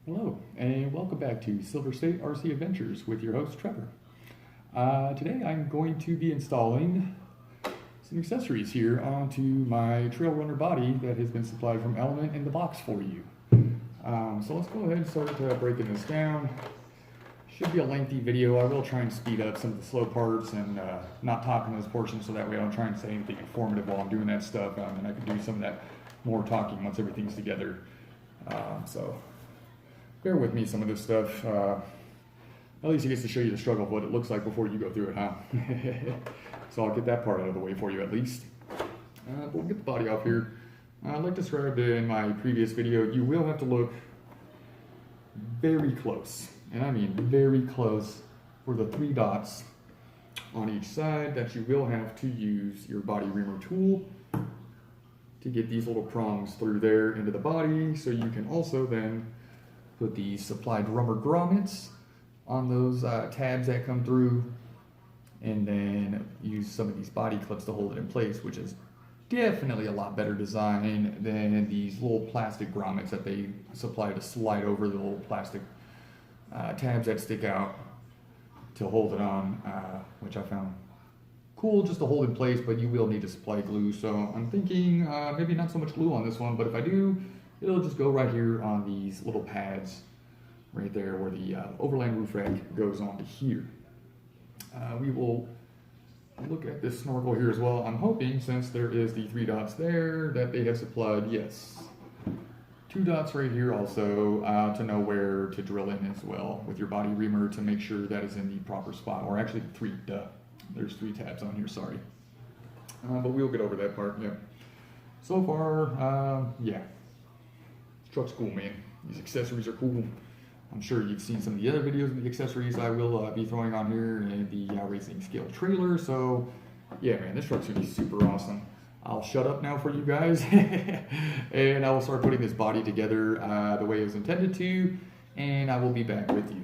Hello, and welcome back to Silver State RC Adventures with your host, Trevor. Today I'm going to be installing some accessories here onto my Trailrunner body that has been supplied from Element in the box for you. So let's go ahead and start breaking this down. Should be a lengthy video. I will try and speed up some of the slow parts and not talk in those portions so that way I don't try and say anything informative while I'm doing that stuff, and I can do some of that more talking once everything's together. So bear with me some of this stuff. At least it gets to show you the struggle of what it looks like before you go through it, huh? So I'll get that part out of the way for you at least. But we'll get the body off here. Like described in my previous video, you will have to look very close, and I mean very close, for the 3 dots on each side that you will have to use your body reamer tool to get these little prongs through there into the body, so you can also then put the supplied rubber grommets on those tabs that come through, and then use some of these body clips to hold it in place, which is definitely a lot better design than these little plastic grommets that they supply to slide over the little plastic tabs that stick out to hold it on, which I found cool just to hold in place, but you will need to supply glue. So I'm thinking maybe not so much glue on this one, but if I do, it'll just go right here on these little pads right there where the overland roof rack goes onto here. We will look at this snorkel here as well. I'm hoping, since there is the 3 dots there, that they have supplied, yes, 2 dots right here also to know where to drill in as well with your body reamer to make sure that is in the proper spot, or actually 3, there's 3 tabs on here, sorry. But we'll get over that part, yeah. So far, yeah, this truck's cool, man. These accessories are cool. I'm sure you've seen some of the other videos of the accessories I will be throwing on here in the racing scale trailer. So yeah, man, this truck's gonna be super awesome. I'll shut up now for you guys and I will start putting this body together the way it was intended to, and I will be back with you.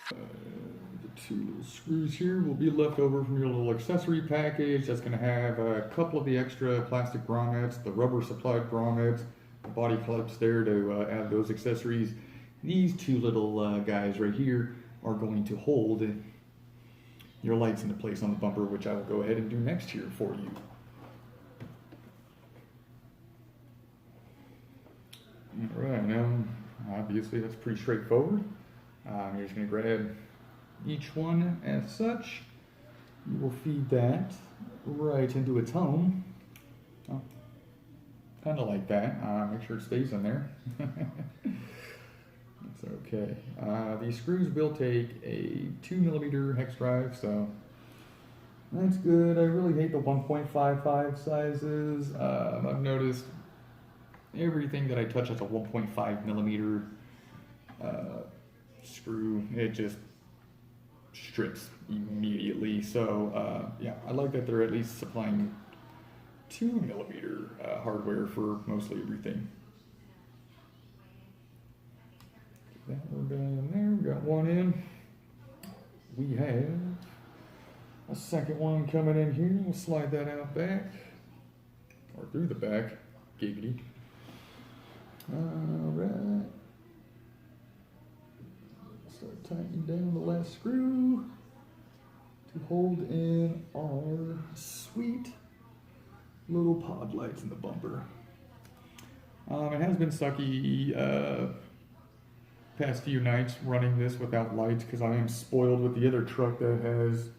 The 2 little screws here will be left over from your little accessory package. That's going to have a couple of the extra plastic grommets, the rubber supplied grommets, the body clips there to add those accessories. These 2 little guys right here are going to hold your lights into place on the bumper, which I will go ahead and do next here for you. Alright, now obviously that's pretty straightforward. You're just going to grab each one as such. You will feed that right into its home. Oh, kind of like that. Make sure it stays in there. That's okay. These screws will take a 2mm hex drive, so that's good. I really hate the 1.55 sizes. I've noticed everything that I touch has a 1.5 millimeter screw. It just strips immediately. So yeah, I like that they're at least supplying 2 millimeter hardware for mostly everything. That one down in there, we got one in. We have a second one coming in here. We'll slide that out back, or through the back, giggity. Alright. Start tightening down the last screw to hold in our sweet little pod lights in the bumper. It has been sucky past few nights running this without lights because I am spoiled with the other truck that has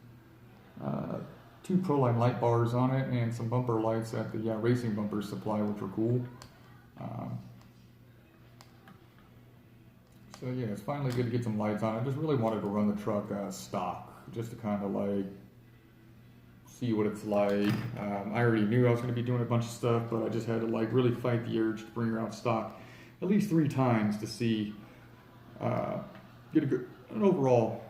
2 Proline light bars on it and some bumper lights that the racing bumpers supply, which are cool. So yeah, it's finally good to get some lights on. I just really wanted to run the truck stock, just to kind of like see what it's like. I already knew I was going to be doing a bunch of stuff, but I just had to like really fight the urge to bring her out stock at least 3 times to see, get an overall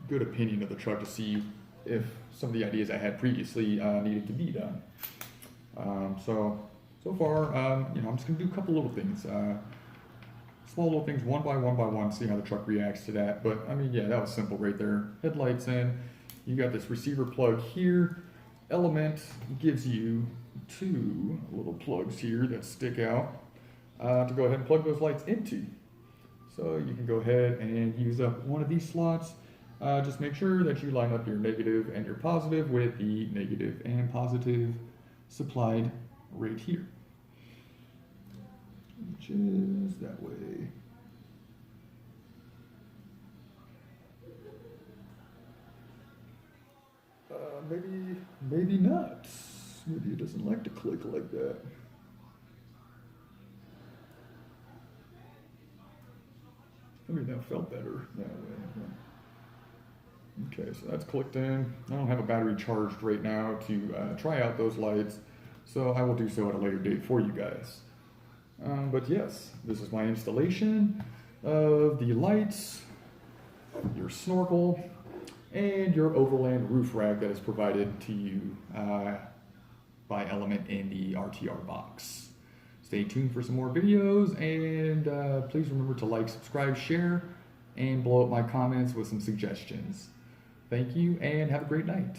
good opinion of the truck, to see if some of the ideas I had previously needed to be done. So far, you know, I'm just going to do a couple little things. Small little things, one by one, see how the truck reacts to that. But I mean, yeah, that was simple right there. Headlights in. You got this receiver plug here. Element gives you 2 little plugs here that stick out to go ahead and plug those lights into. So you can go ahead and use up one of these slots. Just make sure that you line up your negative and your positive with the negative and positive supplied right here. Just that way. Maybe not. Maybe it doesn't like to click like that. Maybe that felt better that way. Okay, so that's clicked in. I don't have a battery charged right now to try out those lights, so I will do so at a later date for you guys. But yes, this is my installation of the lights, your snorkel, and your overland roof rack that is provided to you by Element in the RTR box. Stay tuned for some more videos, and please remember to like, subscribe, share, and blow up my comments with some suggestions. Thank you, and have a great night.